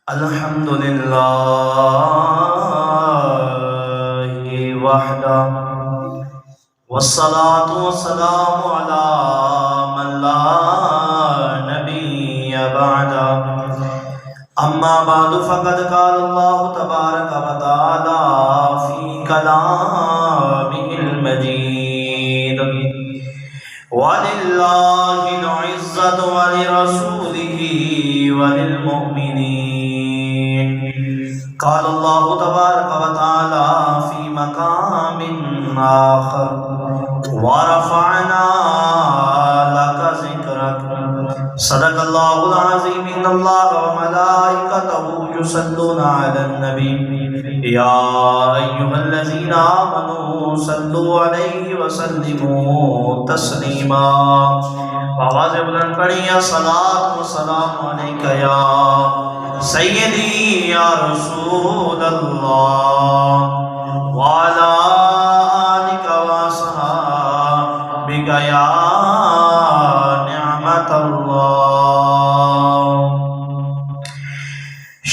الحمد لله وحده والصلاة والسلام على من لا نبي بعده أما بعد فقد قال الله تبارك وتعالى في كلامه المجيد ولله العزة ولرسوله وللمؤمنين قال الله تبارك وتعالى في مقام آخر ورفعنا لك ذكرك صدق الله العظيم إن الله وملائكته يصلون على النبي يا أيها الذين آمنوا صلوا عليه وسلموا تسليما آواز بلند پڑھیں صلاۃ و سلام علیک یا سیدی یا رسول اللہ وعلی آلک وصحابک یا نعمت اللہ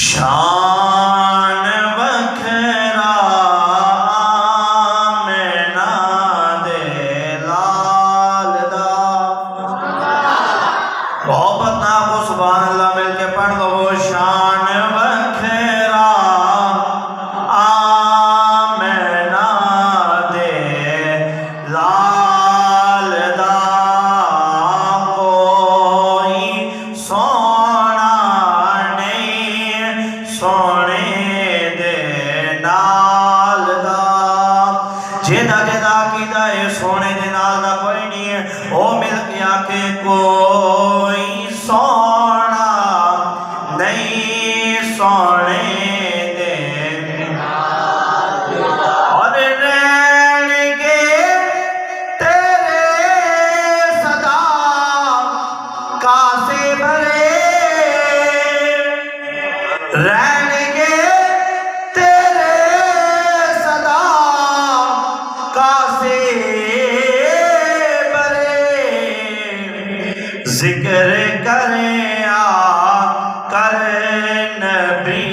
شان وکھرا مینا دے لال دا محبت نہ کو سبحان اللہ مل کے پڑھ دو شان وکھرا آمینہ دے لال دا کوئی سونا نہیں سونے دے نال دا جیدہ جیدہ کی دائے سونے دے نال دا کوئی نہیں ہے او مل گیا کہ کوئی سونا نہیں سونے دے اور رہن گے تیرے صدا کاسے بھرے رہن گے تیرے صدا کاسے بھرے ذکر کریں آ کر نبی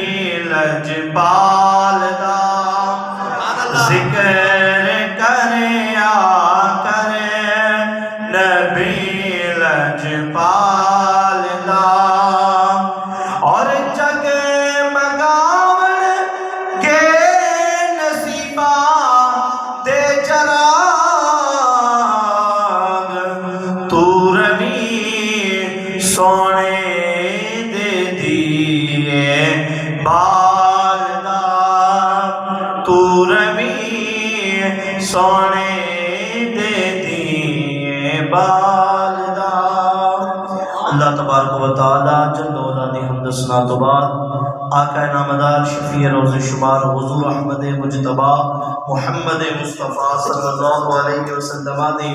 لجپال دا ذکر کریں آ کر نبی لجپال دا اور جگ مگاون کے نصیبہ دے چراغ تو روی سونے دے دیئے بال دا تو روی سونے دے دیئے بال دا اللہ تبارک و تعالی جل وعلا نے حمد و ثنا تو بعد آقا نامدار شفیع روز شمار حضور احمد مجتبی محمد مصطفیٰ صلی اللہ علیہ وسلم نے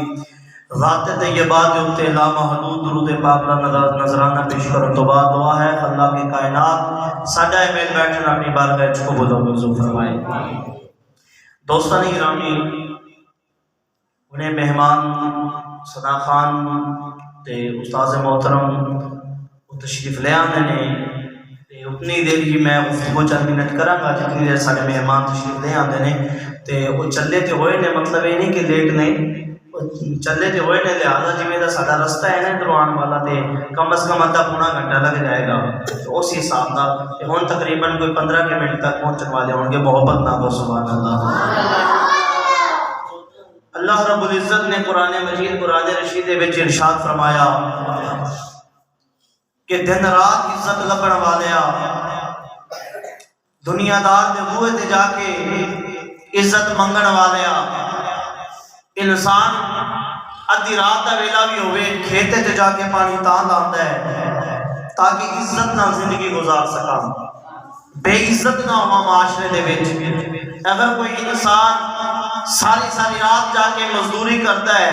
ذات طیبات اتے لا محدود درود پاک کا نظرانہ پیش کرنے تو بعد دعا ہے اللہ کی کائنات ساڈا میل بیٹھنا اپنی بارگاہ وچ قبول و منظور فرمائے دوستان گرامی انہیں مہمان ثنا خان تے استاد محترم تشریف لے آنے نے تے اتنی دیر ہی میں گفتگو چند منٹ کراں گا جتنی دیر سارے مہمان تشریف لے آندے نے تے وہ چلے تے ہوئے نے مطلب یہ نہیں کہ لیٹ نہیں چلے تے ہوئے نے لہٰذا جویں دا ساڈا رستہ ہے نا ادھر آن والا تے کم از کم آدھا پونا گھنٹہ لگ جائے گا تو اس حساب دا ہن تقریباً کوئی 15 منٹ تک پہنچن والے ہوں گے محبت نہ ہو سبحان اللہ اللہ رب العزت نے قرآن مجید قرآن رشید وچ ارشاد فرمایا کہ دن رات عزت لبن والیا دنیا دار دے بوئے تے جا کے عزت منگن والیا انسان ادھی رات دا ویلا بھی ہوئے کھیتے تے جا کے پانی تاں لاندا ہے تاکہ عزت نہ زندگی گزار سکا بے عزت نہ ہوا معاشرے دے وچ اگر کوئی انسان ساری رات جا کے مزدوری کرتا ہے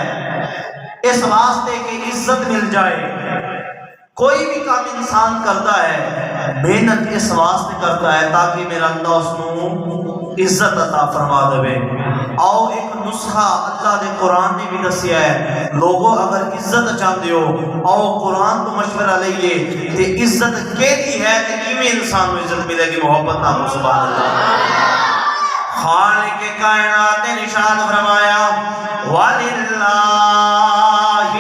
اس واسطے کہ عزت مل جائے کوئی بھی کام انسان کرتا ہے محنت اس واسطے کرتا ہے تاکہ میرا اللہ اس کو عزت عطا فرما دے۔ آؤ ایک نسخہ اللہ دے قرآن نے بھی دسیا ہے، لوگوں اگر عزت چاہتے ہو آؤ قرآن تو مشورہ لئیے تے عزت کیسی ہے کہ کیویں انسان کو عزت ملے گی، محبت نام سبحان اللہ۔ خالق کائنات نے ارشاد فرمایا وَلِلَّهِ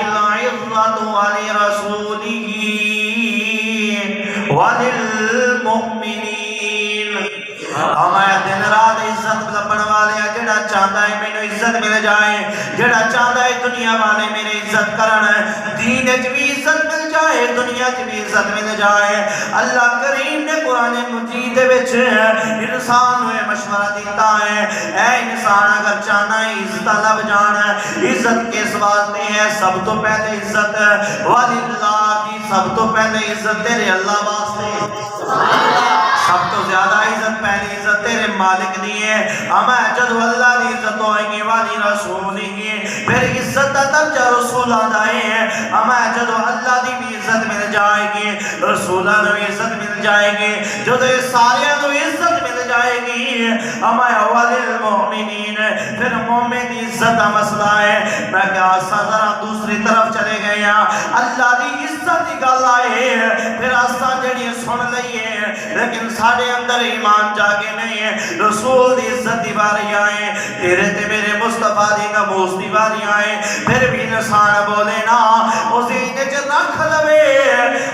الْعِزَّةُ وَلِرَسُولِهِ وَلِلْمُؤْمِنِينَ۔ ہمیں دن رات عزت لبن والے جڑا چاہتا ہے میں عزت مل جائے، جڑا چاہتا ہے دنیا والے میرے عزت کرن، دین وچ بھی عزت مل جائے، دنیا وچ بھی عزت مل جائے۔ اللہ کریم نے قرآن مجید وچ انسان ہوئے مشورہ دیتا ہے، اے انسان اگر چاہنا ہے عزت لب جان، عزت کس واسطے ہے؟ سب تو پہلے عزت واللہ کی، سب تو پہلے عزت تیرے اللہ واسطے، سب تو زیادہ عزت پہلی عزت تیرے مالک دی ہے۔ ہمیں جدو اللہ دی عزت ہوئے گی والی رسول ہی، پھر عزت درجہ رسول آدھائے ہیں۔ ہمیں جدو اللہ دی بھی عزت مل جائے گی، رسولہ نو عزت مل جائے گی، جدو سارے نو عزت مل جائے گی، ہمیں والی المؤمنین، پھر مومن دی عزت کا مسئلہ ہے۔ میں کہا آسا ذرا دوسری طرف چلے گئے ہیں، اللہ دی عزت دی گل آئے، پھر آسا جڑی سن لئیے، لیکن ساڑھے اندر ایمان جاگے نہیں ہے۔ رسول دی عزت دی باری آئے، تیرے تے میرے مصطفیٰ دی نموز دی باری آئے، پھر بھی انسان بولے نا اسی نچ رکھ لوے،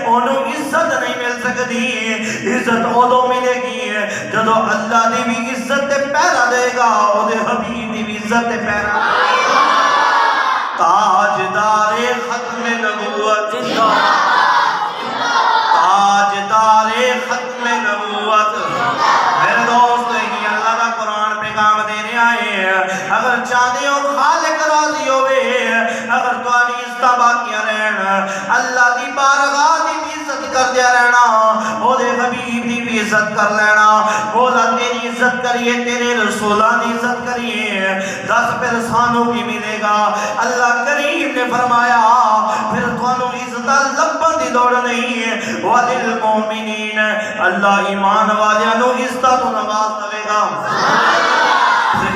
انہوں عزت نہیں مل سکتی۔ عزت ادو ملے گی جدو اللہ دی بھی عزت تے پیرا دے گا، او دے حبیب دی بھی عزت تے پیرا دے گا۔ تاجدار ختم نبوت، تاجدار ختم نبوت، میرے دوست یہ اللہ کا قرآن پیغام دینے آئے ہیں۔ اگر چاہتے ہو خالق راضی ہوئے، اگر تو آنی عزت باقیہ رہنا، اللہ دی بارگاہ دی بھی عزت کر دیا رہنا، او دے حبیب دی بھی عزت کر لینا، مولا تیری عزت کریے، تیرے رسولان دی عزت کریے، دس پھر سانوں کی ملے گا۔ اللہ کریم نے فرمایا پھر تھانوں عزت لبن دی دوڑ نہیں ہے، وَلِلْمُؤْمِنِينَ، اللہ ایمان والیاں نو عزت و نواز دے گا،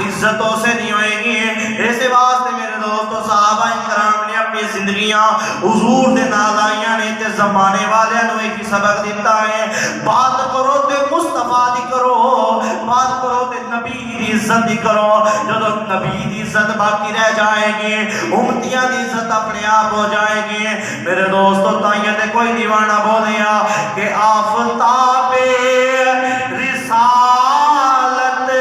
عزتوں سے نہیں ہوئے گی۔ ایسے واسطے میرے دوستو صحابہ کرام نے اپنی زندگیاں حضور دے نال آئیاں نے تے زمانے والے نو ایک ہی سبق دیتا ہے، بات کرو تے مصطفیٰ دی کرو، بات کرو تے نبی دی عزت دی کرو۔ جدو نبی دی عزت باقی رہ جائے گی، امتیاں دی عزت اپنے آپ ہو جائے گی۔ میرے دوستو تائیے تے کوئی دیوانہ بولیا کہ آفتاب رسالت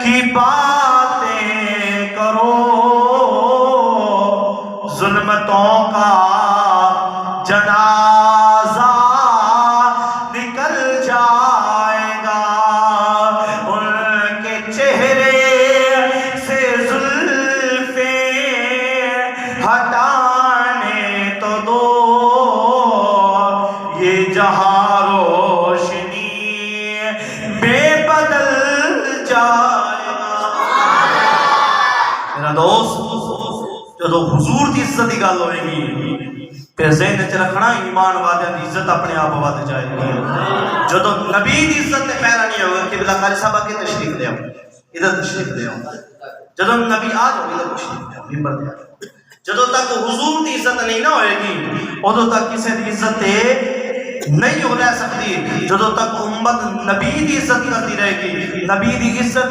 کی باتیں کرو، ظلمتوں کا جنازہ نکل جائے گا، ان کے چہرے سے زلفیں ہٹانے تو دو، یہ جہاں روشنی بے بدل جائے گا۔ میرا دوست جدو حضور دی عزت کی گل ہوئے گی، پھر ذہن وچ رکھنا ایمان والے دی عزت اپنے آپ ود جائے گی۔ جدو نبی دی عزت تے پیرا نہیں ہوگا کہ بلا قاری صاحب کے تشریف لے آؤ، ادھر تشریف لے آؤ، جدو نبی آ جاؤ ادھر تشریف لے آؤ، ممبر دے آؤ۔ جدو تک حضور دی عزت نہیں نہ ہوئے گی ادو تک کسی دی عزت نہیں ہو رہ سکتی۔ جدو تک امت نبی دی عزت کرتی رہے گی، نبی دی عزت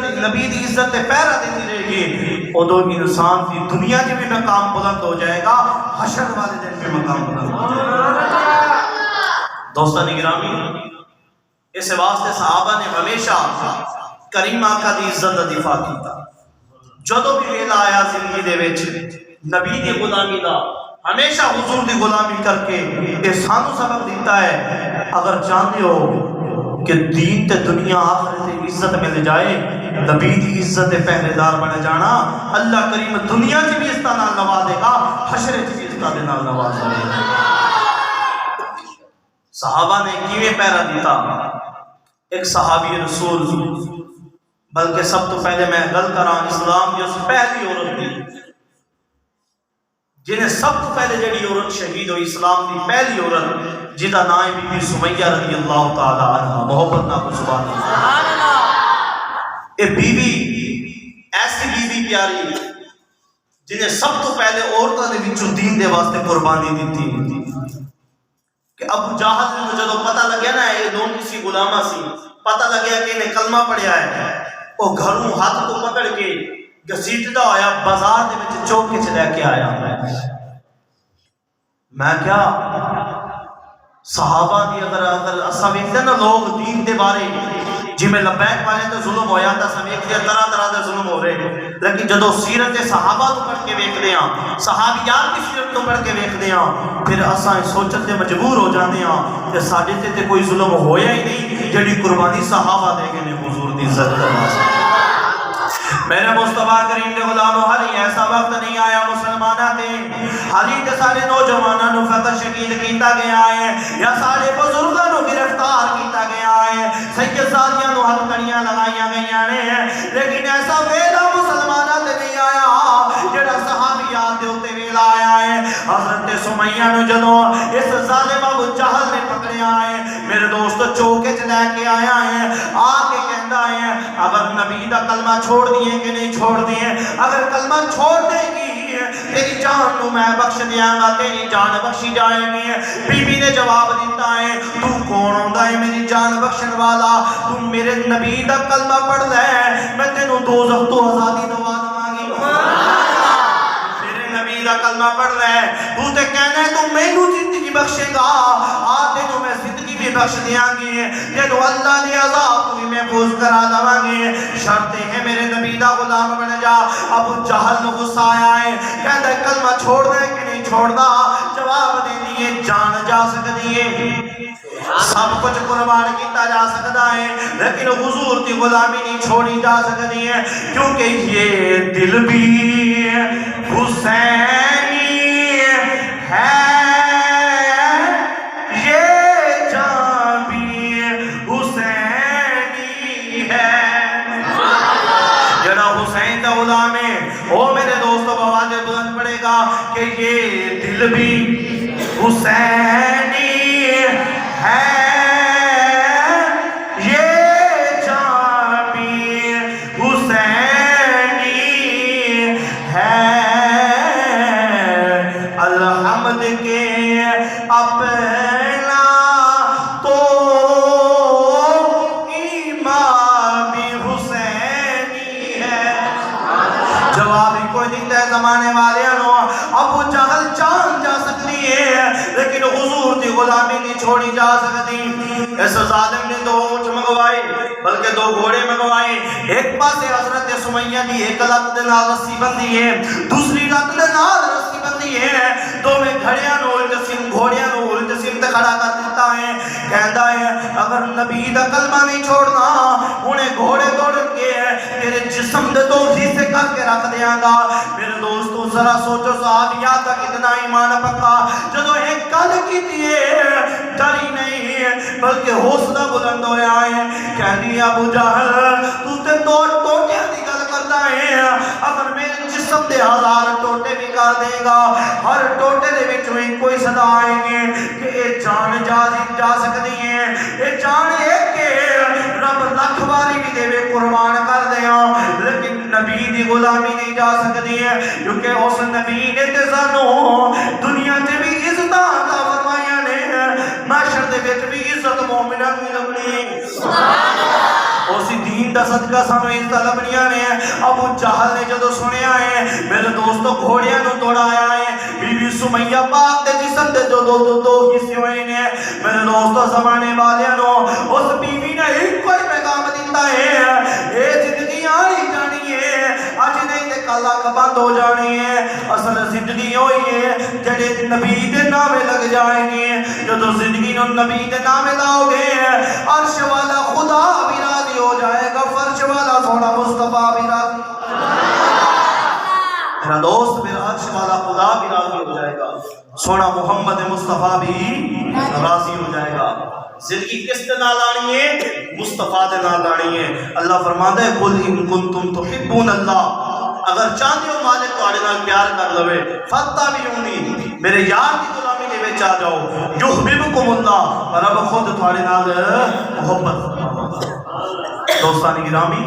پیرا دیتی رہے گی، ادو انسان کی دنیا کی بھی مقام بلند ہو جائے گا، حشر والے دن بھی مقام بلند ہو جائے گا۔ دوستان گرامی، اس واسطے صحابہ نے ہمیشہ کریم آقا دی عزت کا دفاع کیتا۔ جدو بھی ویلا آیا زندگی دے وچ نبی دی غلامی دا، ہمیشہ حضور دی غلامی کر کے یہ سانو سبق دیتا ہے۔ اگر چاہتے ہو کہ دین تے دنیا آخرت تے عزت مل جائے، نبی دی عزت تے پہرے دار بن جانا، اللہ کریم دنیا کی بھی عزت نال نوازے گا، حشر کی بھی عزت نال نوازے گا۔ صحابہ نے کیویں پہرا دیتا؟ ایک صحابی رسول، بلکہ سب تو پہلے میں گل کراں اسلام کی اس پہلی عورت دی جنہیں سب تو پہلے جڑی عورت شہید ہوئی اسلام کی پہلی عورت، جہاں نام بی بی سمیہ رضی اللہ تعالی عنہ، محبت نہ کو سبحان اللہ۔ اے بیوی ایسی بیوی پیاری جنہیں سب تو پہلے عورتوں نے وچوں دین دے واسطے قربانی دیتی کہ ابو جہل نے جدو پتہ لگیا نا یہ دون کسی غلامہ سی، پتہ لگیا کہ انہیں کلمہ پڑھیا ہے، وہ گھروں ہاتھ کو پکڑ کے گھسیٹدا ہویا بازار دے وچ چوک کے لے کے آیا۔ میں کیا صحابہ دی اگر اساں ویکھدے نا لوگ دین دے بارے جی میں لبیک والے تو ظلم ہویا تھا، سمیت دیا طرح طرح دے ظلم ہو رہے، لیکن جدو سیرت صحابہ تو پڑھ کے ویکھدے ہاں، صحابیات کی سیرت تو پڑھ کے ویکھدے ہاں، پھر اساں سوچن تے مجبور ہو جاندے ہاں کہ ساڈے تے کوئی ظلم ہویا ہی نہیں جڑی قربانی صحابہ دے گئے نے حضور دی عزت کرنا۔ میرے مصطفیٰ کریم دے غلامو حالی ایسا وقت نہیں آیا مسلمانہ تے حالی تے سارے نوجوانہ نو فقط شکیل کیتا گیا ہے یا سارے بزرگاں نو گرفتار کیتا گیا ہے، سید سادیاں نو ہتھکڑیاں لگائیاں گئیاں نے، لیکن ایسا ویلا مسلمانہ تے نہیں آیا جڑا صحابیات دے ہوتے ویلا آیا ہے۔ حضرت سمیہ نو جدو اس ظالم ابو جہل نے پکڑیا ہے، میرے دوست چوکے چ لے کے آیا ہے، آ کے کہندا ہے اگر نبی دا کلمہ چھوڑ دیے کہ نہیں چھوڑ دیے، اگر کلمہ چھوڑ دے گی تیری جان نو میں بخش دیاں گا، تیری جان بخشی جائے گی۔ بی بی نے جواب دیتا ہے تو کون ہوندا ہے میری جان بخشن والا، تو میرے نبی دا کلمہ پڑھ لے میں تینوں دوزخ تو آزادی دوا دواں گی۔ میرے نبی دا کلمہ پڑھ لے تو تے کہنا ہے تو مینوں زندگی بخشے گا، آ تینوں میں زندگی بھی بخش دیاں گی، تینوں اللہ نے عذاب تو بھی محفوظ کرا دواں گے، شرط ہے میرے نبی دا غلام بن جا۔ ابو جہل نو غصہ آیا ہے، کہندا ہے کلمہ چھوڑ دے کہ نہیں چھوڑدا، جواب دے دیے جان جا سکتی ہے، سب کچھ قربان کیتا جا سکتا ہے، لیکن حضور کی غلامی نہیں چھوڑی جا سکتی ہے، کیونکہ یہ دل بھی حسینی ہے، یہ جان بھی حسینی ہے۔ جڑا حسین دا غلام ہے وہ میرے دوستو بواز بلند پڑے گا کہ یہ دل بھی حسینی ہے، یہ جان بھی حسینی ہے، الحمد کے اپنا تو امام بھی حسینی ہے۔ جواب ہی کوئی دیتا ہے زمانے والے انہوں ابو جہل جان جا سکتی ہے لیکن حضور دی غلامی نہیں چھوڑی جا سکتی۔ اس ظالم نے 2 اونٹ منگوائے بلکہ 2 گھوڑے منگوائے، ایک پاسے حضرت سمیہ دی ایک لت دے نال رسی بندھی ہے، دوسری لت دے نال رسی بندھی ہے، دوویں گھڑیاں نو الٹ سم گھوڑیاں نو الٹ سم تے کھڑا کر دیتا ہے، کہندا ہے اگر نبی دا کلمہ نہیں چھوڑنا انہیں گھوڑے دوڑن کے تیرے جسم دے 2 حصے کر کے رکھ دیاں گا۔ میرے دوستو ذرا سوچو صحابیات کا کتنا ایمان پکا، جدو ایک گل کیتی ہے ڈری نہیں بلکہ حوصلہ بلند ہویا ہے، کہنی ابو جہل تو تے 2 ٹوٹیاں دی گل کرتا ہے، اگر میرے جسم دے 1000 ٹوٹے بھی کر دے گا ہر ٹوٹے دے وچوں کوئی صدا آئیں گے کہ اے جان جا سکتی ہے، اے جان ایک کہ رب لکھ باری بھی دے قربان کر دیا، لیکن نبی دی غلامی نہیں جا سکتی ہے، کیونکہ اس نبی نے تے سانو دنیا تے بھی عزت عطا فرمائیاں نے، محشر دے وچ بھی عزت مومناں دی لبنی، سبحان اللہ، اسی دین دا صدقہ سانو عزت لبنیاں نے۔ ابو جہل نے جدو سنیا ہے میرے دوستو گھوڑیاں نو توڑایا ہے، بی بی سمیہ پاک دے جسم دے 2 حصے ہوئے نے، میرے دوستو زمانے والیاں نو اس بیوی نے ایک کوئی پیغام دیتا ہے، اے زندگی آنی جانی ہے اج نہیں تے کل اکھ بند ہو جانی ہے، اصل زندگی ہوئی ہے جڑے نبی دے نامے لگ جائیں گے، جدو زندگی نو نبی دے نامے لاؤ گے عرش والا خدا بھی راضی ہو جائے گا، فرش والا سونا مصطفیٰ بھی راضی، میرا دوست میرا عرش والا خدا بھی راضی ہو جائے گا، سونا محمد مصطفیٰ بھی راضی ہو جائے گا۔ زندگی کس دے نال آنی ہے؟ مصطفیٰ دے نال آنی ہے۔ اللہ فرماتا ہے قل ان کنتم تحبون اللہ، اگر چاہتے ہو مالک تواڈے نال پیار کر لوے فاتبعونی، میرے یار دی غلامی دے وچ آ جاؤ، یحببکم اللہ، رب خود تواڈے نال محبت۔ دوستان گرامی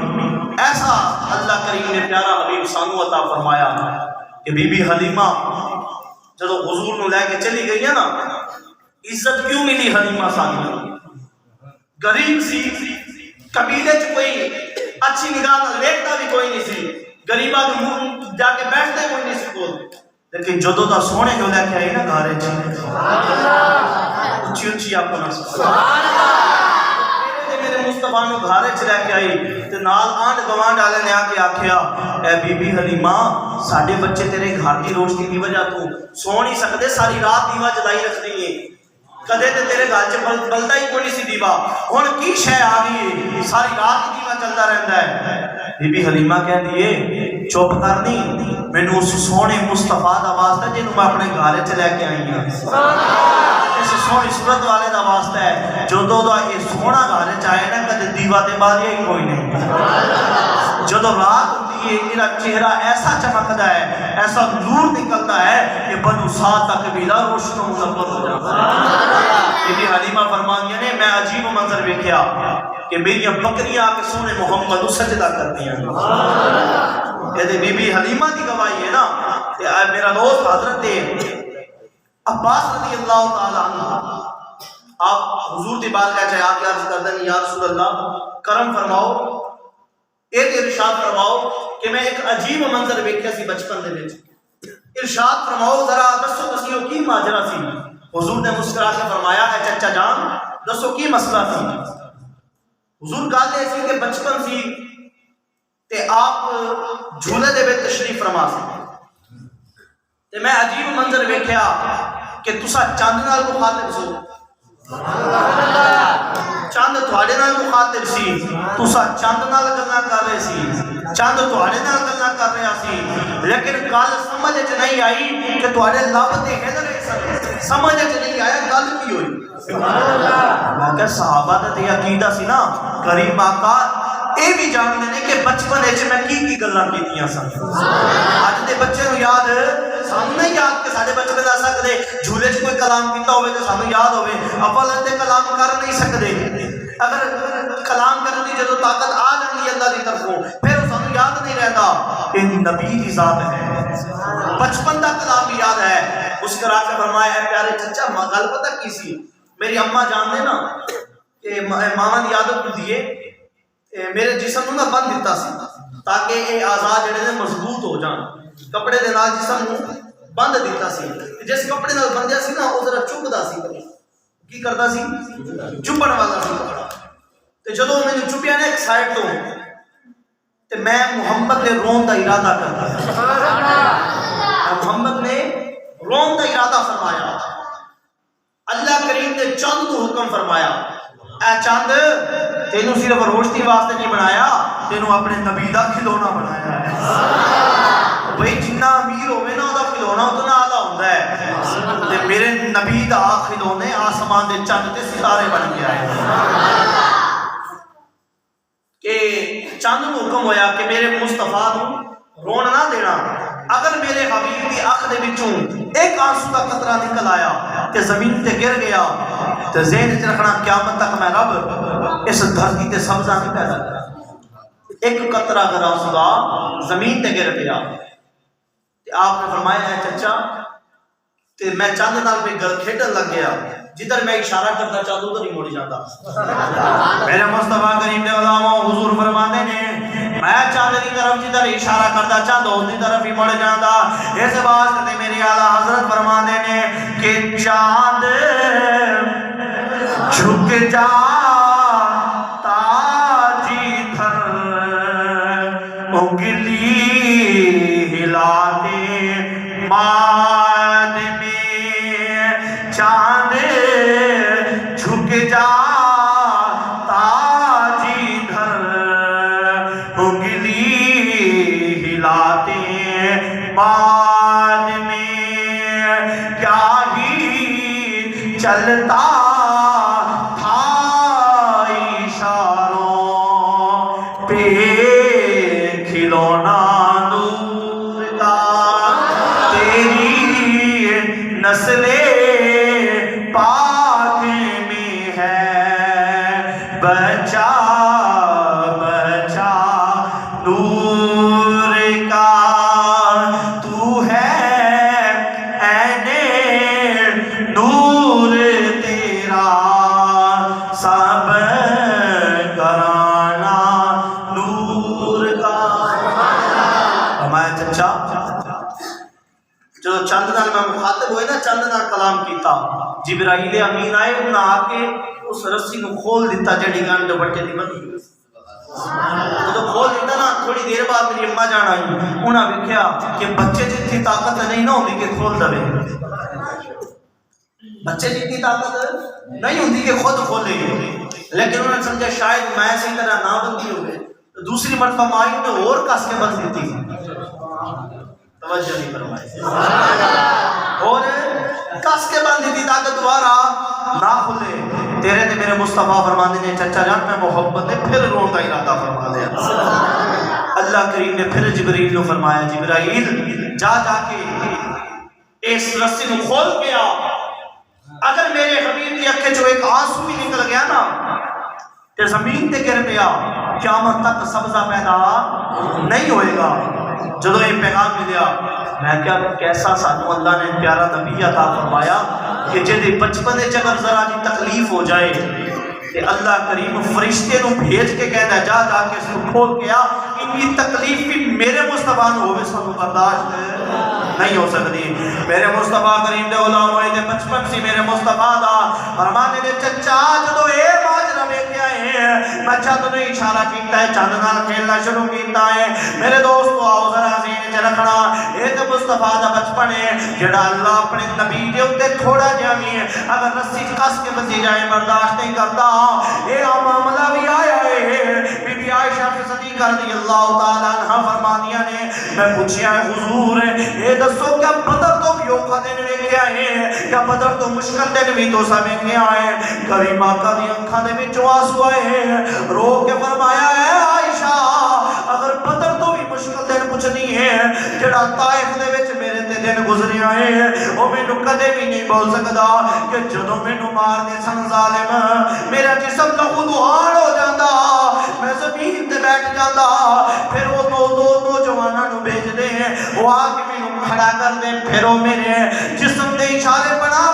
ایسا اللہ کریم نے پیارا حبیب سانو عطا فرمایا کہ بی بی حلیمہ جب حضور نو لے کے چلی گئی ہے نا، عزت کیوں ملی حلیمہ سانی؟ غریب سی، قبیلے چ کوئی اچھی نگاہ نال ویکھدا بھی کوئی نہیں سی، غریباں دے منہ جا کے بیٹھدے کوئی نہیں سی کول، لیکن جدوں دا سونے جو لے کے آئی نا گھر وچ، اچھی اچھی اپنا سبحان اللہ، میرے مصطفیٰ نو گھر وچ لے کے آئی تے نال آنڈ گوانڈ والے نے آ کے آکھیا اے بی بی حلیمہ ساڈے بچے تیرے گھر دی روشنی دی وجہ تو سو نہیں سکدے، ساری رات دیوا جلائی رکھدی ہے، کدے تے تیرے گھر چ بلدا ہی کوئی نہیں سی دیوا، ہن کی شے آ گئی ساری رات دیوا چلدا رہندا ہے؟ بی بی حلیمہ کہندی ہے چپ کرنی، مینوں اس سونے مصطفیٰ دا واسطہ جنوں میں اپنے گھر وچ لے کے آئی ہاں، اس سونی صورت والے دا واسطہ ہے، جدوں دا یہ سونا گھر وچ آئے نا کدے دیوا تے بالیا ہی کوئی نہیں، جدوں رات ہوندی ہے میرا چہرہ ایسا چمکدا ہے، ایسا نور نکلتا ہے کہ بنو سعد کا قبیلہ روشن و منور ہو جاتا ہے۔ بی بی حلیمہ فرمانیاں نے میں عجیب منظر ویکھیا کہ میری بکریاں کے سونے محمد کو سجدہ کرتی ہیں، یہ بی بی حلیمہ دی گواہی ہے نا۔ میرا دوست حضرت عباس رضی اللہ تعالی عنہ آپ حضور دی بارگاہ چاہے آ کے عرض کرتے ہیں یا رسول اللہ کرم فرماؤ، ایک ارشاد فرماؤ کہ میں ایک عجیب منظر ویکھیا سی بچپن دے وچ، ارشاد فرماؤ ذرا دسو تسیو کی ماجرا سی؟ حضور نے مسکرا کے فرمایا اے چچا جان دسو کی مسئلہ سی؟ حضور گل یہ سی کہ بچپن سی تے آپ جھولے دے وچ تشریف فرما سی تے میں عجیب منظر ویکھیا کہ تسا چاند نال مخاطب سو، چاند تھوڑے نال مخاطب سی، تسا چاند نال گلاں کر رہے سی، چاند تھوڑے نال گلاں کر رہا سی، لیکن گل سمجھ وچ نہیں آئی کہ تھوڑے لب تے ہل رہے سن، سمجھ وچ نہیں آیا گل کی ہوئی۔ میں کہ صحابہ دا تے عقیدہ سی نا کریم آقا اے بھی جانتے ہیں کہ بچپن وچ میں کی گلاں کیتیاں سن، اج دے بچے نو یاد سانوں نہیں یاد کہ ساڈے بچے دس سکدے جھولے چ کوئی کلام کیتا ہوئے تو سانوں یاد ہوئے، اول تے کلام کر نہیں سکدے، اگر کلام کرن دی جدوں طاقت آ جاندی اللہ دی طرفوں پھر سانوں یاد نہیں رہتا کہ نبی دی ذات ہے، بچپن دا کلام بھی یاد ہے۔ مسکرا کے فرمایا اے پیارے چچا گل پتہ کی سی؟ میری اماں جانتے نا کہ ماواں دی عادت ہوندی ہے میرے جسم نو نہ بند دیتا سی تاکہ یہ اعضاء جڑے نے مضبوط ہو جان، کپڑے دے نال جسم نو بند دیتا سی، جس کپڑے نال بندیا سی نا او ذرا چبھدا سی، کی کردا سی؟ چبھن والا سی کپڑا، تے جدوں مینوں چبھیا نا ایک سائیڈ تو تے میں محمد نے رون دا ارادہ کرتا، محمد نے رون دا ارادہ فرمایا، اللہ کریم نے چاند کو حکم فرمایا اے چاند تینوں صرف روشنی واسطے نہیں بنایا، تینوں اپنے نبی دا کھلونا بنایا ہے، بھئی جنہ امیر ہوئے نا دا کھلونا اتنا آلہ ہوتا ہے، تے میرے نبی دا کھلونے آسمان دے چاند تے ستارے بن گیا ہے، کہ چاند کو حکم ہویا کہ میرے مصطفیٰ کو رون نہ دینا، اگر میرے حبیب کی آنکھ دے وچوں ایک آنسو کا قطرہ نکل آیا کہ زمین تے گر گیا تے ذہن وچ رکھنا قیامت تک میں رب اس دھرتی تے سبزہ نہیں پیدا کرا، ایک قطرہ اگر آنسو کا زمین تے گر گیا تے آپ نے فرمایا ہے چچا تے میں چاند نال پہ گل کھیڈن لگ گیا، جدھر میں اشارہ کرتا چاہتا ادھر ہی مڑ جاتا، میرے مصطفیٰ کریم نے علماء حضور فرماتے ہیں میں چاند کی طرف جدھر اشارہ کرتا چاہتا اس کی طرف ہی مڑ جاتا، اس واسطے میرے اعلیٰ حضرت فرماتے ہیں کہ چاند جھک جاتا جدھر انگلی ہلاتے بعد میں چاند جھک جاتا جدھر انگلی ہلاتے بعد میں کیا ہی چلتا تھا اشاروں پہ کھلونا نور کا، تیری نسل پاک میں ہے بچا بچا چند نال کلام کیتا. جبرائیل امین آئے انہاں آ کے اس رسی نو کھول دیتا جڑی گن دوپٹے دی بندی. جدو کھول دیتا نا تھوڑی دیر بعد میری اماں جان آئی, انہاں ویکھیا کہ بچے جتنی طاقت نہیں نہ ہوندی کہ کھول دے, بچے جتنی طاقت نہیں ہوندی کہ خود کھولے, لیکن انہوں نے سمجھا شاید میں صحیح طرح نہ بندی ہوئے تو دوسری مرتبہ مائی نے اور کس کے بند دیتی. توجہ نہیں فرمائی, اور کس کے بند دیتی تاکہ دوبارہ نہ کھلے. تیرے تے میرے مصطفیٰ فرماندے نے چچا جان میں محبت نے پھر رون کا ارادہ فرما لیا. اللہ کریم نے پھر جبرائیل کو فرمایا جبرائیل جا جا کے اس رسی کو کھول کے آ. اگر میرے حبیب کی اکھے جو ایک آنسو بھی نکل گیا نا تے زمین تے گر پیا, قیامت تک سبزہ پیدا نہیں ہوئے گا. جدو یہ پیغام ملیا میں کیا کیسا سانو اللہ نے پیارا نبی عطا فرمایا کہ جدے بچپن دے اگر ذرا جی تکلیف ہو جائے کہ اللہ کریم فرشتے نو بھیج کے کہتا ہے جا جا کے اس کو کھول کے آ, ان کی تکلیف بھی میرے مصطفیٰ نو ہوئے سانو برداشت نہیں ہو سکتی. میرے مصطفیٰ کریم دے غلام ہوئے تھے بچپن سی میرے مصطفیٰ دا فرمانے دے چچا جدو اے ماجرہ ویکھیا ہے میں چند نے اشارہ کیتا ہے چند نال کھیلنا شروع کیتا ہے. میرے دوستو آؤ ذرا ذہن چ رکھنا اے تے مصطفیٰ دا بچپن ہے جڑا اللہ اپنے نبی دے اوتے تھوڑا جہا بھی اگر رسی کس کے بندی جائے برداشت نہیں کرتا. اے معاملہ بھی آیا ہے بی بی عائشہ صدیقہ رضی اللہ تعالیٰ عنہ فرمانیاں نے میں پوچھیا ہے حضور اے دسو کیا بدر تو بھی اوکھا دن میں کیا ہے, کیا بدر تو مشکل دن بھی تو سمیں کیا ہے. کریمہ کا دی انکھا دے میں جو آنسو آئے رو کے فرمایا ہے عائشہ اگر بدر تو بھی مشکل دن کچھ نہیں ہے جڑا طائف دے وچ میرے تے دن گزرے آئے او میں نو کدے بھی نہیں بول سکدا کہ جدوں میں نو مار دے سن ظالم میرا جسم لہو لہاڑ ہو جاندا میں زمین تے بیٹھ جاندا پھر وہ دو نوجواناں نو بھیج دے وہ آ کے میں نو کھڑا کر دے پھر وہ میرے جسم دے اشارے بنا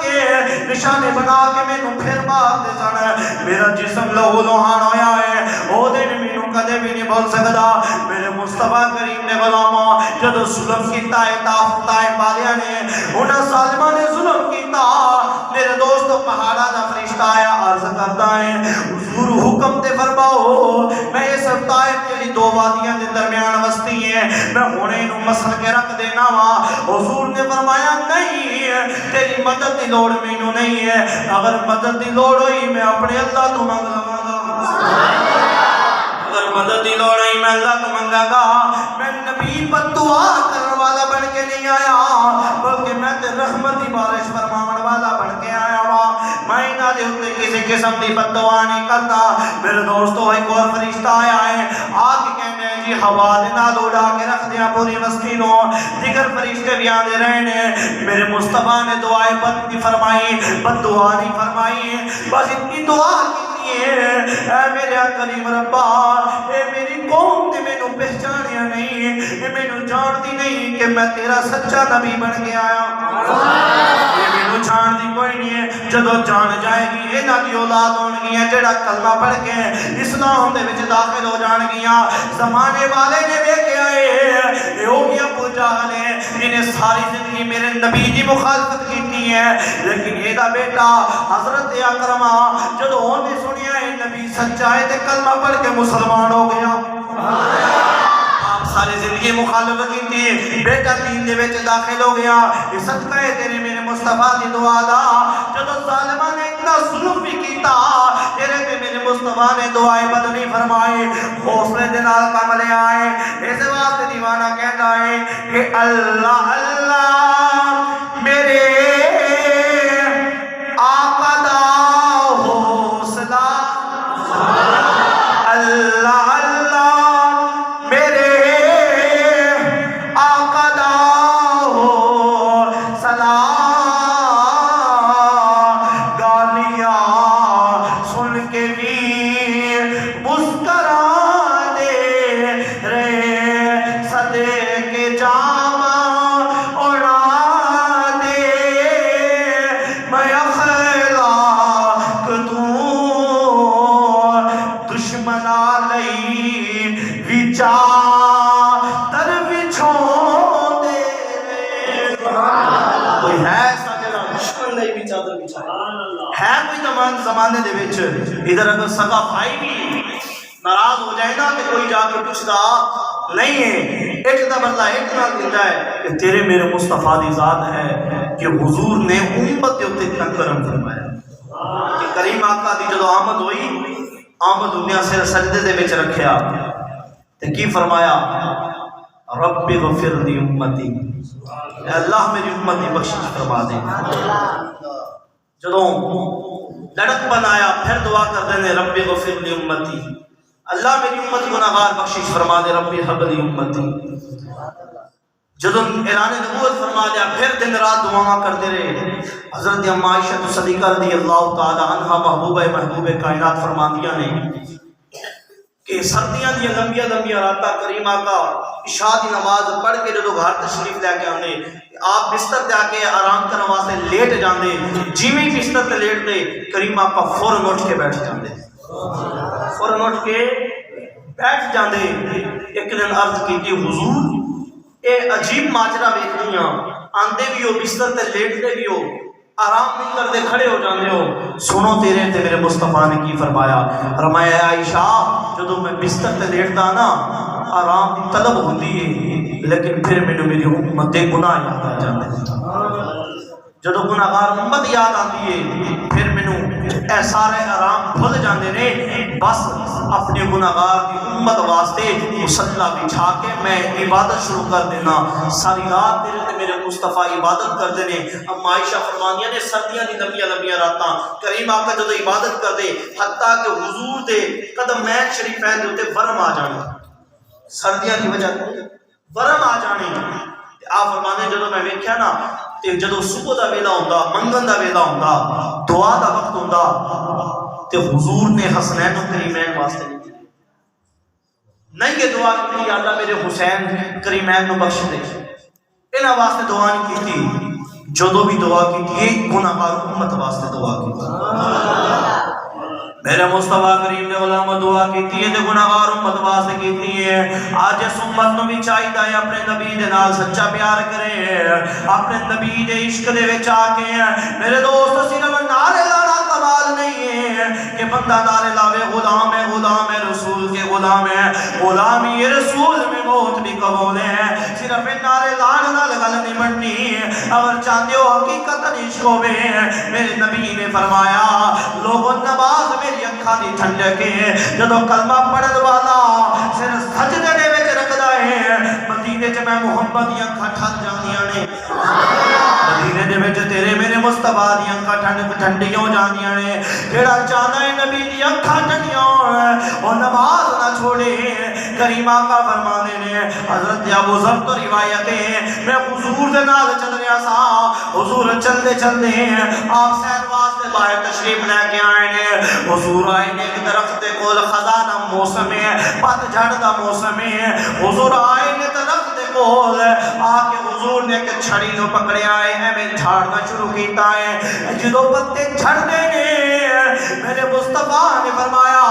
کے نشانے بنا کے میں نو پھر مار دے سن میرا جسم لہو لہاڑ ہویا ہے او دن میں نو کدے بھی نہیں بول سکدا. میرے مصطفیٰ کریم نے غلاماں جدو ظلم کیتا ہے طائف والیاں نے انہاں ظالماں نے ظلم کیتا. میرے دوستو پہاڑا دا فرشتہ آیا عرض کرتا ہے حضور حکم تے فرماؤ میں اس طائف کے دو وادیاں دے درمیان بستی ہیں میں ہونے نو مسل کے رکھ دینا وا. حضور نے فرمایا نہیں تیری مدد دی لوڑ مینوں نہیں ہے, اگر مدد دی لوڑ ہوئی میں اپنے اللہ تو مانگ لواں گا, اگر مدد دی لوڑ ہوئی میں اللہ تو مانگا گا. میں نبی پر دعا کرنے والا بن کے نہیں آیا بلکہ میں تے رحمت دی بارش فرماون والا بن کے آیا وا. میں انہاں دے اوتے کسی قسم دی بد دعا نہیں کرتا. میرے دوستو ایک اور فرشتہ آیا ہے آ کے کہنے جی ہوا دے نال اڑا کے رکھ دیا پوری بستی نو. دیگر فرشتے بھی آندے رہے نے. میرے مصطفیٰ نے دعائیں بد نہیں فرمائی, بد دعا نہیں فرمائی, بس اتنی دعا کی اے میرے کریم ربا اے میری قوم تے میں نو پہچانیا نہیں, اے میں نو جانتی نہیں کہ میں تیرا سچا نبی بن کے آیا. اے میں نو جان دی کوئی نہیں ہے, جدو جان جائے گی انہاں دی اولاد ہون گی جڑا کلمہ پڑھ کے اسلام دے وچ داخل ہو جان گیاں. زمانے والے نے ویکھیا اے ہو گیا ابو جہل ہے انہیں ساری زندگی میرے نبی دی مخالفت کیتی ہے, لیکن اے دا بیٹا حضرت اکرمہ جدو نے سنیا ہے نبی سچا ہے تے کلمہ پڑھ کے مسلمان ہو گیا. ساری زندگی مخالفت کی بیٹا دین دے وچ داخل ہو گیا. یہ صدقہ ہے تیرے میرے مصطفیٰ دی دعا دا جدو ظالماں نے اتنا ظلم بھی کیتا تیرے تے میرے مصطفیٰ نے دعائیں بد نہیں فرمائی, حوصلے دے نال کم لے آئے. اس واسطے دیوانہ کہتا ہے کہ اللہ اللہ میرے آقا دا حوصلہ, اللہ اللہ میرے آقا دا حوصلہ, گالیاں سن کے بھی مسکرا دے رے, صدے کے جام اڑا دے, میں اخلاق دوں دشمنا لئی وچا در وچھو دے. کوئی ہے نوجوان زمانے دے وچ ادھر اگر سگا بھائی بھی ناراض ہو جائے نا تو کوئی جا کے پوچھدا نہیں ہے، ایک دا بدلہ ایک نال دیندا ہے کہ تیرے میرے مصطفیٰ دی ذات ہے کہ حضور نے امت کے اوپر اتنا کرم فرمایا کہ کریم آقا دی جدو آمد ہوئی، آمد دنیا سے سجدے دے وچ رکھیا تے کی فرمایا رب غفر لی امتی، اے اللہ میری امت دی بخشش فرما دے۔ جدوں لڑک بنایا پھر دعا کر دے رب غفر لی امتی، اللہ میری امت گناہگار بخشش فرما دے، رب حب لی امتی۔ جدوں اعلان نبوت فرما دیا پھر دن رات دعا کرتے رہے۔ حضرت ام عائشہ صدیقہ رضی اللہ تعالی عنہا محبوب کائنات فرماندیاں نے کہ سردیاں دی لمبیاں لمبیاں راتاں کریم آقا عشاء دی نماز پڑھ کے جدوں گھر تشریف لے کے آندے آپ بستر تے آ کے آرام کرنے واسطے لیٹ جاندے، جویں بستر تے لیٹ دے کریم آقا فوراً اٹھ کے بیٹھ جاندے، فوراً اٹھ کے بیٹھ جاندے۔ ایک دن عرض کیتی حضور اے عجیب ماجرا ویکھنیاں، آندے بھی ہو بستر تے لیٹتے بھی ہو، آرام نہیں کرتے کھڑے ہو جاندے ہو، سنو تیرے تے میرے مصطفیٰ نے کی فرمایا۔ فرمایا عائشہ جدوں میں بستر تے لیٹدا نا آرام دی طلب ہوندی ہے لیکن پھر مینوں میری امت دے گناہ یاد آ جاندے ہیں، جدوں گناہگار امت یاد آندی ہے پھر مینوں اے سارے آرام بھول جاندے نے، بس اپنے گناہگار دی امت واسطے مصلی بچھا کے میں عبادت شروع کر دینا، ساری رات تیرے تے میرے مصطفیٰ عبادت کر دینے۔ ام عائشہ فرمانیاں نے سردیاں دی لمبیاں لمبیاں راتاں کریم آقا جدوں عبادت کر دے حتیٰ کہ حضور دے قدمین شریفین دے اوتے ورم آ جانے، سردیاں دی وجہ ورم آ جانے۔ آپ فرمانے جدوں میں ویکھیا نا تے جدوں صبح دا ویلا ہوندا، منگن دا ویلا ہوندا، دعا دا وقت ہوندا تے حضور نے حسنین و کریمین واسطے نہیں کہ دعا کی اللہ میرے حسین کریمین نو بخش دے، انہاں واسطے دعا نہیں کیتی، جدوں بھی دعا کیتی گناہگار امت واسطے دعا کیتی۔ میرے مصطفیٰ کریم نے غلام دعا کیتی ہے تے گناہگار امت واسطے کیتی ہے۔ آج اس امت نو بھی چاہیدا ہے اپنے نبی دے نال سچا پیار کرے، اپنے نبی دے عشق دے وچ آ کے میرے دوست صرف نعرے لانا کمال نہیں ہے کہ بندہ نعرے لاوے غلام ہے رسول کے غلام ہے، غلامی رسول میں موت بھی قبول ہے، صرف نعرے لانا نال گل نہیں بننی، اگر چاہتے ہو حقیقت عشق ہوے میرے نبی نے فرمایا لوگوں نماز میری اکھاں دی ٹھنڈک ہے، جدوں کلمہ پڑھن والا سر سجدے دے وچ رکھدا ہے مدینے وچ میں محمد دی اکھاں ٹھل جاندیاں نے، مدینے دے وچ تیرے میرے مصطفیٰ دی اکھاں ٹھنڈیاں ہو جاندیاں نے۔ جیڑا چاہندا ہے نبی دی اکھاں ٹھنڈیاں ہون او نماز نہ چھوڑے۔ کریم آقا فرماندے نے حضرت ابو ذر تو روایت ہے میں حضور دے نال چل رہا سا، حضور چلدے چلدے آپ سیر واسطے باہر تشریف لے کے آئے نے، حضور آئے نے ایک درخت دے کول خزاں دا موسم ہے، پت جھڑ دا موسم ہے، حضور آئے نے درخت دے کول آ کے حضور نے ایک چھڑی نو پکڑیا ہے ایویں جھاڑنا شروع کیتا ہے، جدوں پتے جھڑنے نے میرے مصطفیٰ نے فرمایا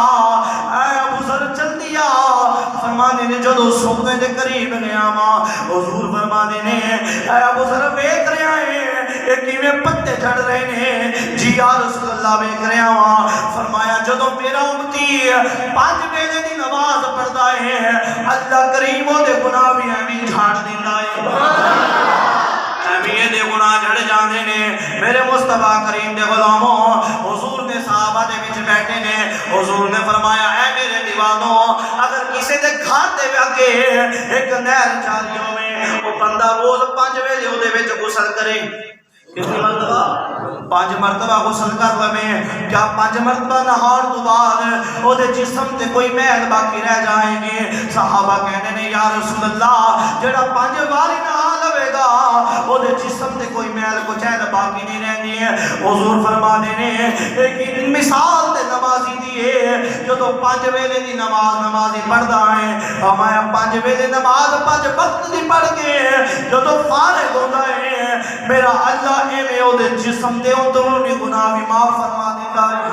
اے ابو ذر جلدی آ، فرمانے نے جدوں سونے دے قریب گیا ماں حضور فرمانے نے اے ابو ذر ویکھ رہا ہے اے کیویں پتے جھڑ رہے نے؟ جی یا رسول اللہ ویکھ رہا ہاں۔ فرمایا جدوں میرا امتی 5 ویلے دی نماز پڑھدا ہے اللہ کریم او دے گناہ بھی ایویں جھاڑ دیندا ہے، ایویں دے گناہ جھڑ جاندے نے۔ میرے مصطفیٰ کریم دے غلاموں حضور نے صحابہ دے وچ بیٹھے نے، حضور نے فرمایا اے میرے دیوانوں اگر کسی دے گھر دے اگے ایک نہر جاری ہوے او بندہ روز 5 ویلے او دے وچ غسل کرے، کتنی مرتبہ 5 مرتبہ غسل کر لوے، کیا 5 مرتبہ نہار تو بعد او دے جسم تے کوئی میل باقی رہ جائیں گے؟ صحابہ کہنے نے یا رسول اللہ جڑا 5 باری نہا لوے گا او دے جسم تے کوئی میل کو چیل باقی نہیں رہنی ہے۔ حضور فرما نے ایک مثال تے نمازی دیئے جدو 5 ویلے دی نمازی پڑھدا ہے، ہمایا 5 ویلے نماز 5 وقت دی پڑھ کے جدو فارغ ہوندا ہے میرا اللہ ایویں او دے جسم دے اندرونی گناہ بھی معاف فرما دیندا ہے،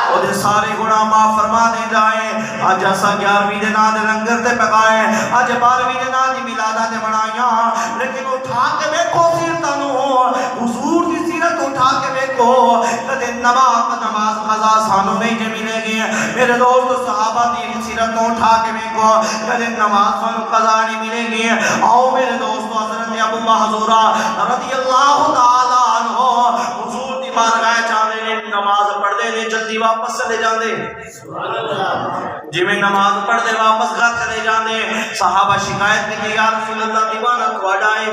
او دے سارے گناہ معاف فرما دیندا ہے۔ اج اسا 11ویں دے نام دے لنگر تے پکائے اج 12ویں دے نام دی میلاداں تے منائیاں لیکن اٹھا کے ویکھو سیرتاں نو حضور دی سیرت اٹھا کے ویکھو کدے نماز قضا سانو نہیں جے ملے گی میرے دوست صحابہ دی سیرت اٹھا کے ویکھو کدے نماز سانو قضا نہیں ملے گی آؤ میرے دوست حضرت ابو محذورہ رضی اللہ تعالی عنہ حضور دی بارگاہ چاہندے نے نماز پڑھدے نے جلدی واپس چلے جاندے جی میں نماز پڑھ دے واپس گھر چلے جاندے صحابہ شکایت کی یا رسول اللہ دیوانہ تواڈا ہے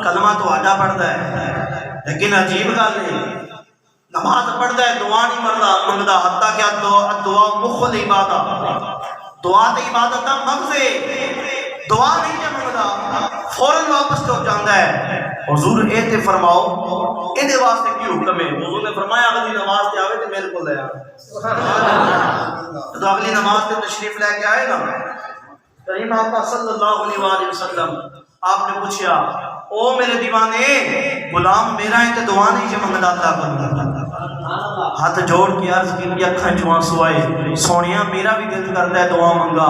کلمہ تواڈا پڑھدا ہے لیکن عجیب گل ہے نماز پڑھدا ہے دعا نہیں منگدا حتیٰ کہ دعا مخ العبادہ دعا تے عبادت دا مغز ہے دعا نہیں جے منگدا فوراً واپس تو جاندا ہے حضور اے تے فرماؤ اے دے واسطے کی حکم ہے حضور نے فرمایا اگلی نماز تے آوے تے میرے کول لے آ سبحان اللہ تو اگلی نماز تے تشریف لے کے آئے نا کریم آقا صلی اللہ علیہ وآلہ وسلم آپ نے پوچھا او میرے دیوانے غلام میرا ہے تے دعا نہیں جے منگدا اللہ کردا ہاتھ جوڑ کے عرض کی اکھاں چوں آنسو آئے سونیا میرا بھی دل کردا ہے دعا منگا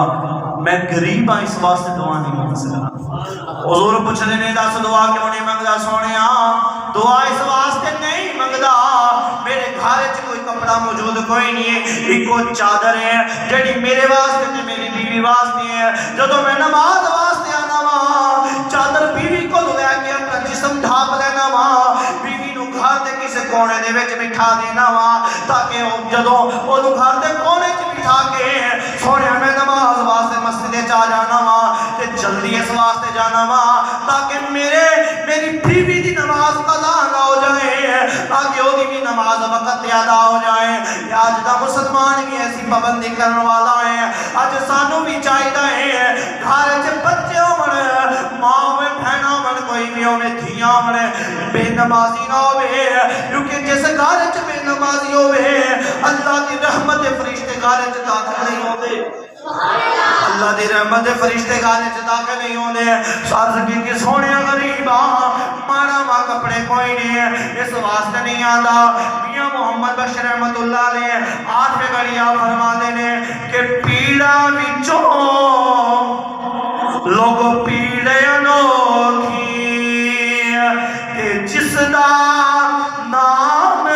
میں غریب ہاں اس واسطے دعا نہیں منگ سکتا حضور پوچھدے نے دس دعا کیوں نہیں منگدا سونیا دعا اس واسطے نہیں منگدا میرے گھر وچ کوئی کپڑا موجود کوئی نہیں ہے ایکو چادر ہے جڑی میرے واسطے تے میری بیوی واسطے ہے جدوں میں نماز واسطے آنا وا چادر بیوی کو لے کے اپنا جسم ڈھانپ لینا وا بیوی نو گھر دے کسے کونے دے وچ بٹھا دینا وا تاکہ جدوں اونوں گھر دے کونے وچ بٹھا کے سونیا میں نماز واسطے مسجد وچ آ جانا وا تے جلدی اس واسطے جانا وا تاکہ میری بیوی دی نماز قضا نہ ہو جائے تاکہ او دی بھی نماز وقت ادا ہو جائے آج دا مسلمان بھی ایسی پابندی کرنے والا ہے اج سانو بھی چاہیے گھر وچ بچے ہون ماں میں بہنا ہون کوئی بھی ہوے دھیاں ہون بے نمازی نہ ہوے کیونکہ جس گھر وچ بے نمازی ہوے اللہ دی رحمت دے فرشتے گھر وچ داخل نہیں ہوندے اللہ دی رحمت دے فرشتے گھر وچ داخل نہیں ہوندے عرض کی سونیا غریبا ماڑا وا کپڑے کوئی نہیں اس واسطے نہیں آندا میاں محمد بشیر رحمت اللہ علیہ آٹھ گھڑیاں فرماندے نے کہ پیڑا وچوں لوگ پیڑے انوکھی کہ جس دا نام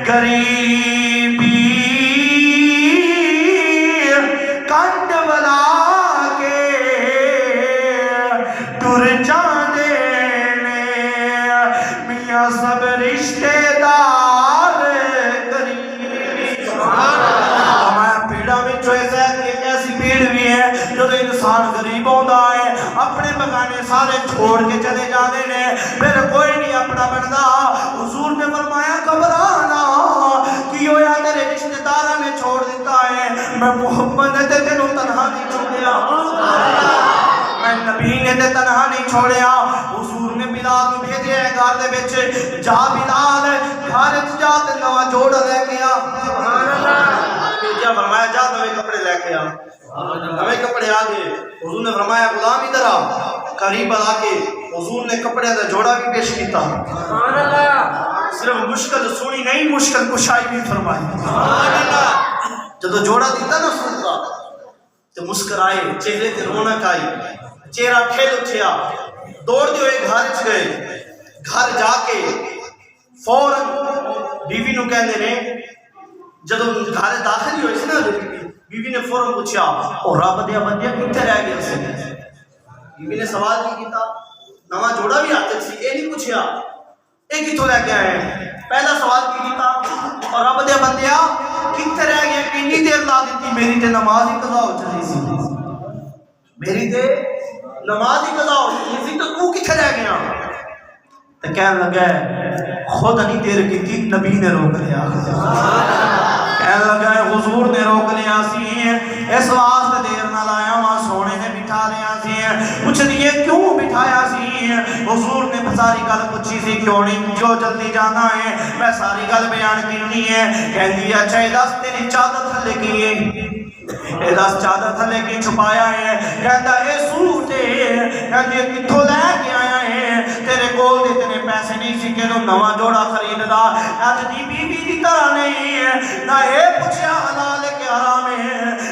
غریبی کنڈ بلا کے ٹر جاندے نے میاں سب رشتے دار قریبی ہمارا پیڑا وچوں ایک ایسی پیڑ بھی ہے جو انسان غریب ہوتا ہے اپنے بگانے سارے چھوڑ کے چلے جانے نے پھر کوئی نہیں اپنا بندا حضور نے فرمایا گھبرانا کی ہویا تیرے رشتہ داراں نے چھوڑ دیتا ہے میں محمد نے تینوں تنہا نہیں چھوڑیا میں نبی نے تے تنہا نہیں چھوڑیا حضور نے بلال کو بھیجے گھر دے وچ جا بلال گھر وچ جا تے نواں جوڑا لے کے آ سبحان اللہ بھیجا فرمایا جا نویں کپڑے لے کے آ نویں کپڑے آ گئے حضور نے فرمایا غلام ادھر آ قریب آ کے حضور نے کپڑے دا جوڑا بھی پیش کیتا سبحان اللہ صرف مشکل سونی نہیں مشکل کشائی بھی فرمائی سبحان اللہ جدو جوڑا دیتا نا سن کا تو مسکرائے چہرے تے رونق آئی چہرہ کھل اٹھیا دوڑ دے ہوئے گھر چ گئے گھر جا کے فوراً بیوی نو کہندے نے جدو گھر داخل ہوئی سی نا بیوی نے فوراً پوچھا او رب دیا بندیا کتنے رہ گیا سی بیوی نے سوال کی کیتا نواں جوڑا بھی ہاتھ سی اے نہیں پوچھیا اے کتوں لے کے آئے پہلا سوال کی کیتا اور رب دیا بندیا کتنے رہ گیا کتنی دیر لا دیتی میری تے نماز ہی قضا ہو چلی سی میری تے نماز ہی قضا ہو چلی سی تو کتنے رہ گیا تو کہنے لگا خود نہیں دیر کی نبی نے روک لیا کہنے لگا حضور نے روک لیا سی اس واسطے دیر نہ لایا وہاں سونے نے بٹھا لیا سی پوچھ دیئے کیوں بٹھایا سی حضور نے ساری گل پوچھی سی کیوں نہیں جو جلدی جانا ہے میں ساری گل بیان کرنی ہے کہہ دیا اچھا دس تیری چادر تھلے کی اے دس چادر تھلے کی چھپایا ہے کہتا اے سوٹ کہتی کتھوں لے کے آیا ہے تیرے کول دے تیرے پیسے نہیں سی کہ تو نواں جوڑا خرید دا اج دی بی بی دی طرح نہیں ہے نہ اے پوچھیا حلال ہے کہ حرام ہے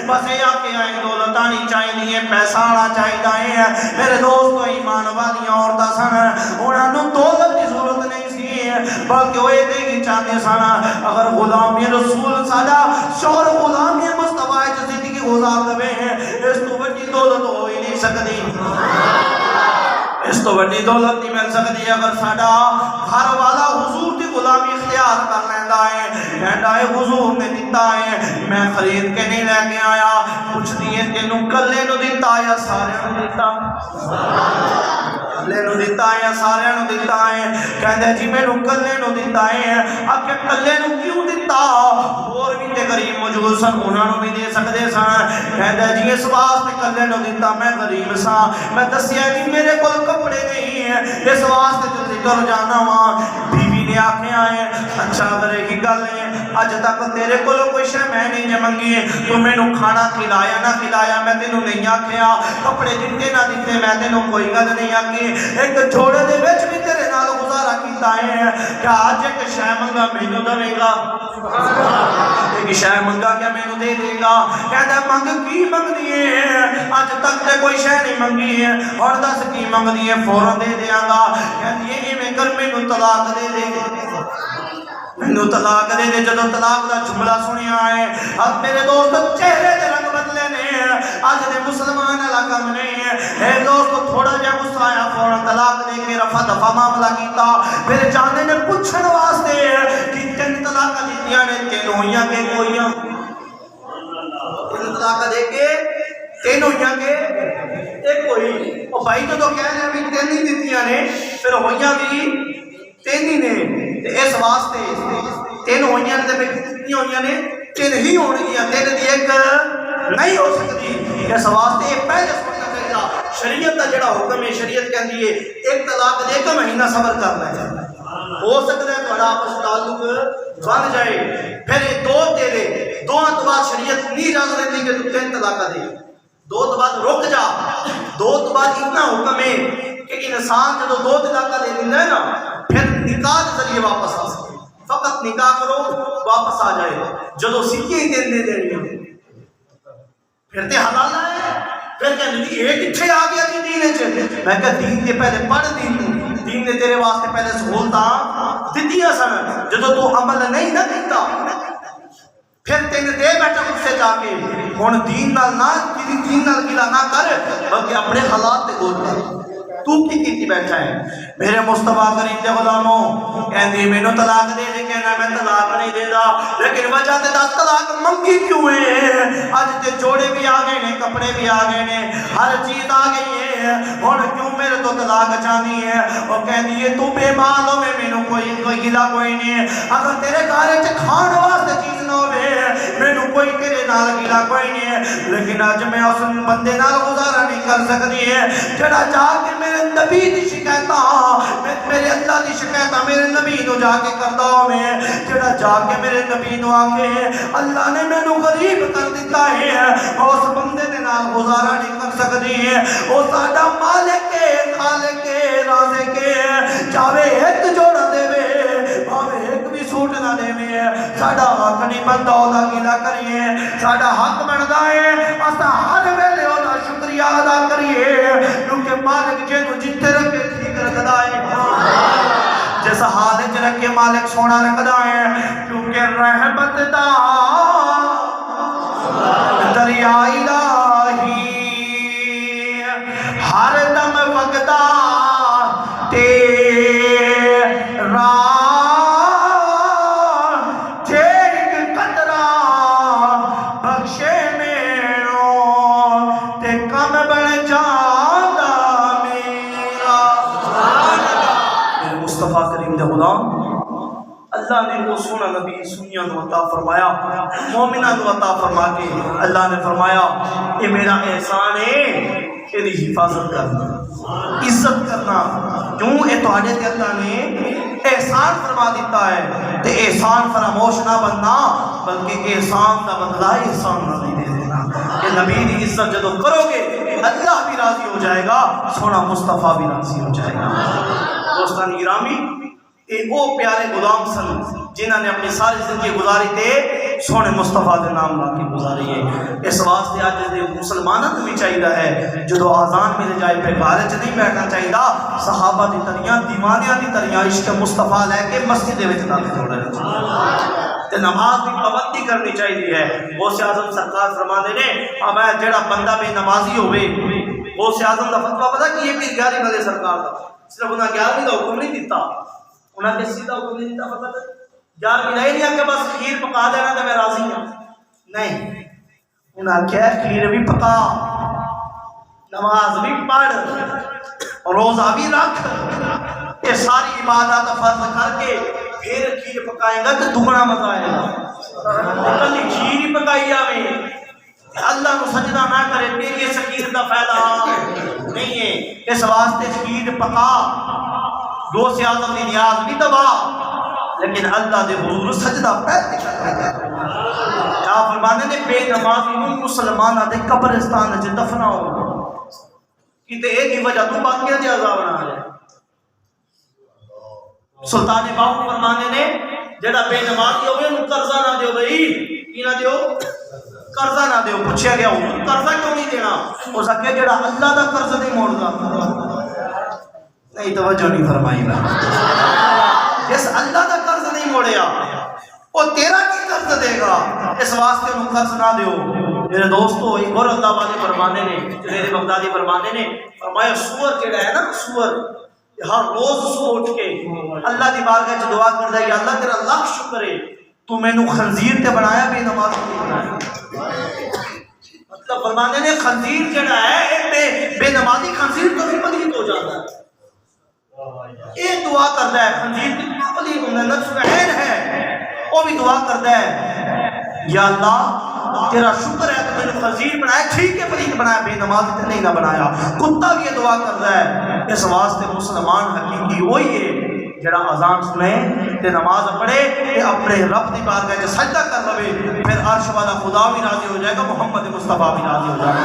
بس یہ آکے آئے دولت آنی چاہیے پیسہ آنا چاہیے میرے دوستو ایمان والی عورتاں سن انہاں نوں دولت کی ضرورت نہیں سی بلکہ وہ یہ چاہتے سن اگر غلامی رسول ساڈا شوہر غلامی مصطفیٰ زندگی گزار دے اس تو بڑی دولت ہو ہی نہیں سکتی اس تو بڑی دولت نہیں مل سکتی اگر ساڈا گھر والا حضور کی غلامی اختیار کر لینا ہے کہتا ہے حضور نے دیتا ہے میں خرید کے نہیں لے کے آیا کچھ دیے تینوں کلے نو دیتا یا سارے نو دیتا کلے نو دیتا یا سارے نو دیتا ہے کہتا جی میں نو کلے نو دیتا ہے اب کہ کلے نو کیوں دیتا اور بھی تے غریب موجود سن انہاں نو بھی دے سکتے سن کہتا جی اس واسطے کلے نو دیتا میں غریب سا میں دسیا جی میرے کول کپڑے نہیں ہیں اس واسطے جلدی کر جانا وہاں بیوی نے آکھے آئے اچھا کرے کی گل ہے اج تک تیرے کولو کوئی شے میں نہیں جے منگی تو مینوں کھانا کھلایا نہ کھلایا میں تینوں نہیں آکھیا کپڑے دتے نہ دتے میں تینوں کوئی گل نہیں آکھی ایک جوڑے دے وچ بھی تیرے نال گزارا کیتا ہے کہ اج ایک شے منگا مینوں دے گا ایک شے منگا کیا مینوں دے دے گا کہندا منگ کی منگدی ہے اج تک تے کوئی شے نہیں منگی ہے اور دس کی منگدی ہے فوراں دے دیاں گا کہندی ہے ایویں کر مینوں طلاق دے دے مینوں طلاق دے دے جدوں طلاق دا جملہ سنیا ہے اب میرے دوست چہرے دے رنگ بدلے نے اج دے مسلمان علاقہ میں نہیں ہے اے دوست تھوڑا جہا غصہ آیا فوراں طلاق دے کے رفع دفع معاملہ کیتا میرے جانے نے پوچھن واسطے کہ تین طلاق دتیاں نے تین ہویاں کہ کوئیاں تین طلاق دے کے تین ہویاں کہ ایک ہوئی او بھائی تو کہہ رہے ہیں تین ہی دتیاں نے پھر ہویاں بھی تین ہی نے اس واسطے تین ہویاں نے تے کتنی ہویاں نے تین ہی ہونگیاں تین دی ایک نہیں ہو سکتی اس واسطے پہلے سننا چاہیے شریعت دا جڑا حکم ہے شریعت کہندی ہے ایک طلاق دے کے مہینہ صبر کر لے ہو سکتا ہے تھوڑا آپس تعلق بن جائے پھر دو دے دے دو تو بعد شریعت نہیں اجازت دیتی کہ تو تین طلاق دے دو تو بعد رک جا دو تو بعد اتنا حکم ہے کہ انسان جب دو طلاق دے دینا ہے نا پھر نکاح کے ذریعے واپس آ سکے فقط نکاح کرو واپس آ جائے جدو سکے ہی دین دے دینی پھر تے حلال ہے پھر کہنے جی ایک کتھے آ گیا جی دین چ میں کہ دین کے پہلے پڑھ دین نے تیرے واسطے پہلے سہولتاں دتیاں سن جدو تو عمل نہیں نہ کیتا پھر تین دے بیٹھا اس سے جا کے ہن دین نال نہ دین نال گلا نہ کر بلکہ اپنے حالات تے غور کر تو کی بیٹھا ہے میرے مصطفیٰ کریم دے غلاموں کہندی مینوں طلاق دے دے کہنا میں طلاق نہیں دیندا لیکن وجہ تے دس طلاق منگی کیوں ہے اج تے جوڑے بھی آ گئے نے کپڑے بھی آ گئے نے ہر چیز آ گئی ہے ہن کیوں میرے تو طلاق چاہنی ہے او کہندی ہے تو بے مال ہوے مینوں کوئی گلا کوئی نہیں اگر تیرے گھر وچ کھان واسطے چیز نہ ہوے مینوں کوئی تیرے نال گلا کوئی نہیں ہے لیکن اج میں اس بندے نال گزارا نہیں کر سکدی ہے جڑا جا کے میرے نبی دی شکایتاں میرے اللہ دی شکایتاں میرے نبی نو جا کے کردا ہوے جڑا جا کے میرے نبی نو آکے اللہ نے مینوں غریب کر دیتا ہے اس بندے دے نال گزارا نہیں کر سکدی ہے او ساڈا مالک ہے خالق ہے رازق ہے چاہے ایک جوڑا دے بھاوے ایک بھی سوٹ نہ دے ساڈا حق نہیں بندا اودا گلا کریے ساڈا حق بندا ہے اساں ہر ویلے اودا شکریہ ادا کریے کیونکہ مالک جنوں جتھے رکھے ٹھیک رکھدا ہے جس حال وچ رکھے مالک سونا رکھدا ہے کیونکہ رحمت دا دریا الہی ہر دم وگدا تیرا اللہ نے وہ سونا نبی سنیاں نو عطا فرمایا مومنہ نو عطا فرما کے اللہ نے فرمایا یہ میرا احسان ہے یہ حفاظت کرنا عزت کرنا کیوں یہ تہاڈے تے اللہ نے احسان فرما دیتا ہے تے احسان فراموش نہ بننا بلکہ احسان دا بدلہ احسان نہ دے دینا کہ نبی دی عزت جدو کرو گے اللہ بھی راضی ہو جائے گا سونا مصطفیٰ بھی راضی ہو جائے گا دوستان گرامی وہ پیارے غلام سن جنہوں نے اپنی ساری زندگی گزاری تھے سونے مصطفیٰ دے نام لا کے گزاری ہے۔ اس واسطے اج دے مسلمانوں کو بھی چاہیے ہے جدو آزان مل جائے پہ گھر وچ نہیں بیٹھنا چاہیے، صحابہ دی طریقہ دیوانیاں دی طریقہ عشق مصطفیٰ لے کے مسجد وچ داخل ہونا چاہیے تے نماز کی پابندی کرنی چاہیے ہے۔ غوث اعظم سرکار فرماندے نے میں جڑا بندہ بے نمازی ہوئے، غوث اعظم دا فتویٰ پتہ کی ہے؟ پیر 11ویں والے سرکار دا صرف انہاں 11ویں دا حکم نہیں دیتا، انہاں نے سیدھا حکم نہیں دیتا، پتہ 11ویں نہیں لیا کہ بس کھیر پکا دینا تو میں راضی ہوں، نہیں، انہاں کہا کھیر بھی پکا، نماز بھی پڑھ، روزہ بھی رکھ، یہ ساری عبادات فرض کر کے پھر کھیر پکائیں گا تو دگنا مزہ آئے گا۔ کلی کھیر ہی پکائی آوے اللہ کو سجدہ نہ کرے تیری اس کھیر کا فائدہ نہیں ہے۔ اس واسطے کھیر پکا، غوث اعظم دی نیاز بھی دبا، لیکن اللہ دے حضور سجدہ پہلے کرتا ہے۔ کیا فرمانے نے بے نمازی نوں مسلمانہ دے قبرستان وچ دفناؤ، کیتے اے دی وجہ تو باقیاں دے عذاب نہ آئے۔ سلطان باہو فرمانے نے جڑا بے نمازی ہوئے انہوں قرضہ نہ دیو بھئی، کی نہ دیو؟ قرضہ نہ دیو۔ پوچھیا گیا ہوں قرضہ کیوں نہیں دینا؟ ہو سکے جڑا اللہ دا قرض نہیں موڑدا، نہیں توجہ نہیں فرمائی نا، جس اللہ دا قرض نہیں موڑیا وہ تیرا کی قرض دے گا؟ اس واسطے انہوں قرض نہ دیو۔ میرے دوستو ایک اور اللہ والے فرمانے نے، جنید بغدادی فرمانے نے فرمایا سور جڑا ہے نا، سور ہر روز صبح اٹھ کے اللہ دی بارگاہ وچ دعا کردا ہے یا اللہ تیرا لاکھ شکر ہے تو میں نو خنزیر تے بنایا بے نماز نہیں بنایا۔ مطلب فرمانے نے خنزیر جڑا ہے ایک بے نمازی خنزیر تو بھی پلید ہو جاتا ہے، یہ دعا کردا ہے خنزیر کتنا پلید ہوتا ہے، نفس عین ہے، وہ بھی دعا کردا ہے یا اللہ تیرا شکر ہے تو میں نے خنزیر بنایا، ٹھیک ہے پلید بنایا، بے نمازی تے نہیں نہ بنایا۔ کتا بھی یہ دعا کردا ہے۔ اس واسطے مسلمان حقیقی وہی ہے جڑا اذان سنے تے نماز پڑھے تے اپنے رب دی بارگاہ وچ سجدہ کر لوے، پھر عرش والا خدا بھی راضی ہو جائے گا، محمد مصطفیٰ بھی راضی ہو جائے گا۔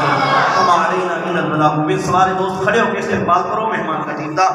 ہم علینا الا البلاغ۔ سارے دوست کھڑے ہو کے استقبال کرو مہمان خطیب دا۔